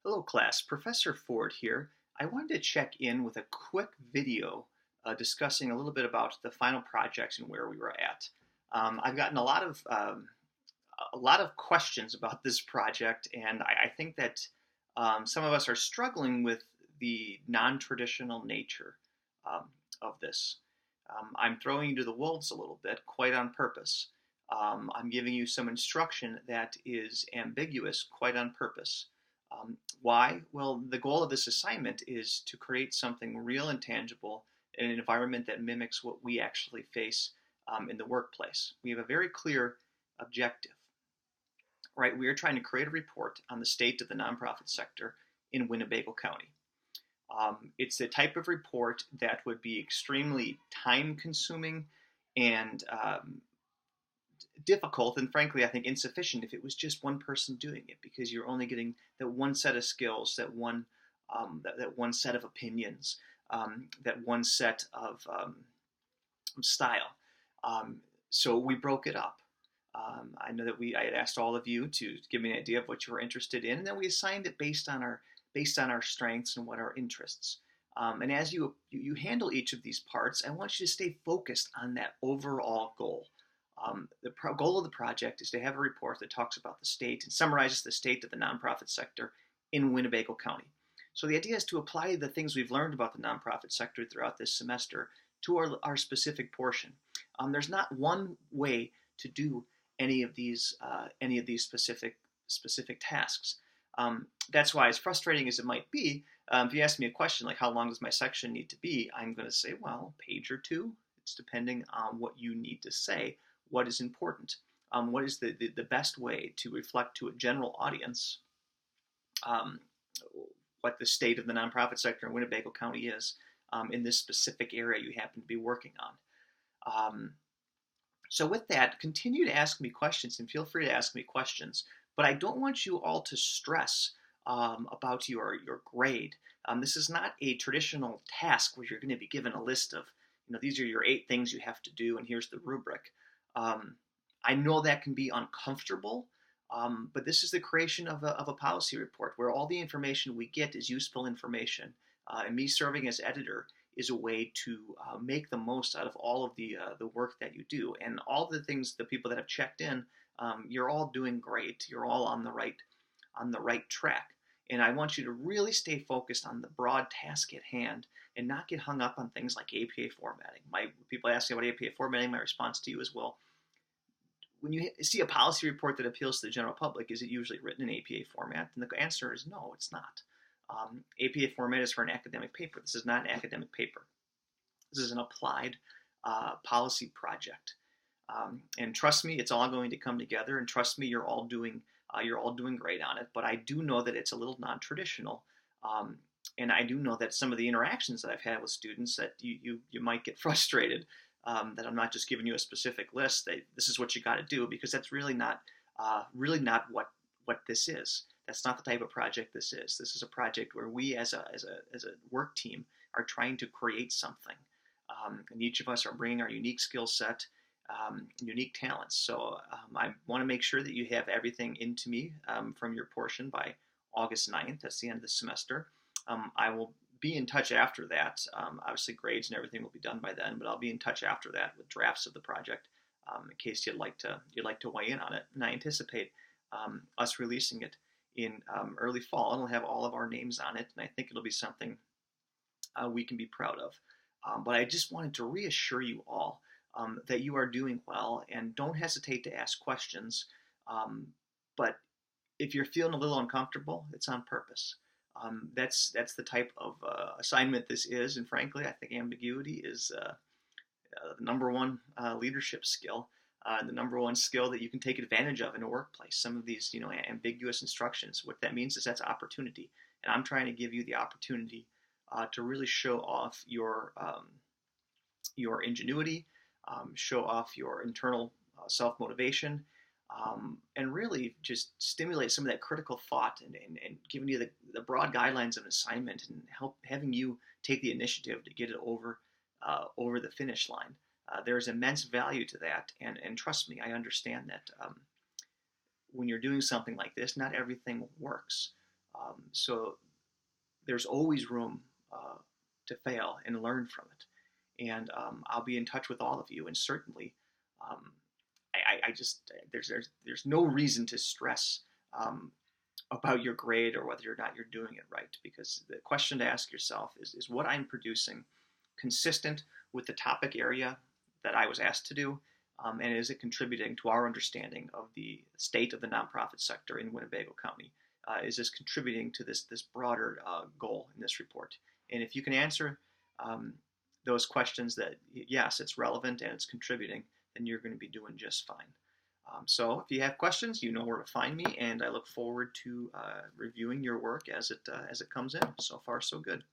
Hello class, Professor Ford here. I wanted to check in with a quick video discussing a little bit about the final project and where we were at. I've gotten a lot of questions about this project, and I think that some of us are struggling with the non-traditional nature um, of this. I'm throwing you to the wolves a little bit, quite on purpose. I'm giving you some instruction that is ambiguous, quite on purpose. Why? Well, the goal of this assignment is to create something real and tangible in an environment that mimics what we actually face in the workplace. We have a very clear objective, right? We are trying to create a report on the state of the nonprofit sector in Winnebago County. It's the type of report that would be extremely time consuming and difficult, and frankly I think insufficient if it was just one person doing it, because you're only getting that one set of skills, that one set of opinions, that one set of style. um, so we broke it up. I know that I had asked all of you to give me an idea of what you were interested in, and then we assigned it based on our strengths and what our interests. And as you handle each of these parts, I want you to stay focused on that overall goal. Goal of the project is to have a report that talks about the state and summarizes the state of the nonprofit sector in Winnebago County. So the idea is to apply the things we've learned about the nonprofit sector throughout this semester to our specific portion. There's not one way to do any of these specific tasks. That's why, as frustrating as it might be, if you ask me a question like how long does my section need to be, I'm going to say, well, a page or two. It's depending on what you need to say, what is important, what is the best way to reflect to a general audience um, what the state of the nonprofit sector in Winnebago County is in this specific area you happen to be working on. So with that, continue to ask me questions and feel free to ask me questions. But I don't want you all to stress about your grade. This is not a traditional task where you're going to be given a list of, these are your 8 things you have to do, and here's the rubric. I know that can be uncomfortable, but this is the creation of a policy report where all the information we get is useful information. And me serving as editor is a way to make the most out of all of the work that you do, and all the things, the people that have checked in. You're all doing great. You're all on the right track, and I want you to really stay focused on the broad task at hand and not get hung up on things like APA formatting. My people ask me about APA formatting. My response to you is, well, when you see a policy report that appeals to the general public, is it usually written in APA format? And the answer is no, it's not. APA format is for an academic paper. This is not an academic paper. This is an applied policy project. And trust me, it's all going to come together. And trust me, you're all doing great on it. But I do know that it's a little non-traditional. And I do know that some of the interactions that I've had with students, that you might get frustrated that I'm not just giving you a specific list. This is what you got to do, because that's really not what this is. That's not the type of project this is. This is a project where we, as a work team, are trying to create something, and each of us are bringing our unique skill set, unique talents. So I want to make sure that you have everything into me from your portion by August 9th. That's the end of the semester. I will be in touch after that. Obviously, grades and everything will be done by then, but I'll be in touch after that with drafts of the project in case you'd like to weigh in on it. And I anticipate us releasing it in early fall. It'll have all of our names on it, and I think it'll be something we can be proud of. But I just wanted to reassure you all that you are doing well, and don't hesitate to ask questions. But if you're feeling a little uncomfortable, it's on purpose. That's the type of assignment this is, and frankly, I think ambiguity is the number one leadership skill, the number one skill that you can take advantage of in a workplace. Some of these, ambiguous instructions, what that means is that's opportunity, and I'm trying to give you the opportunity to really show off your ingenuity, show off your internal self-motivation, and really just stimulate some of that critical thought, and giving you the broad guidelines of an assignment, and having you take the initiative to get it over the finish line. There's immense value to that, and trust me, I understand that when you're doing something like this, not everything works. So there's always room to fail and learn from it. And I'll be in touch with all of you. And certainly, um, I just there's no reason to stress about your grade or whether or not you're doing it right, because the question to ask yourself is what I'm producing consistent with the topic area that I was asked to do, and is it contributing to our understanding of the state of the nonprofit sector in Winnebago County? Is this contributing to this broader goal in this report? And if you can answer um, those questions that yes, it's relevant and it's contributing, then you're going to be doing just fine. So if you have questions, you know where to find me, and I look forward to reviewing your work as it comes in. So far, so good.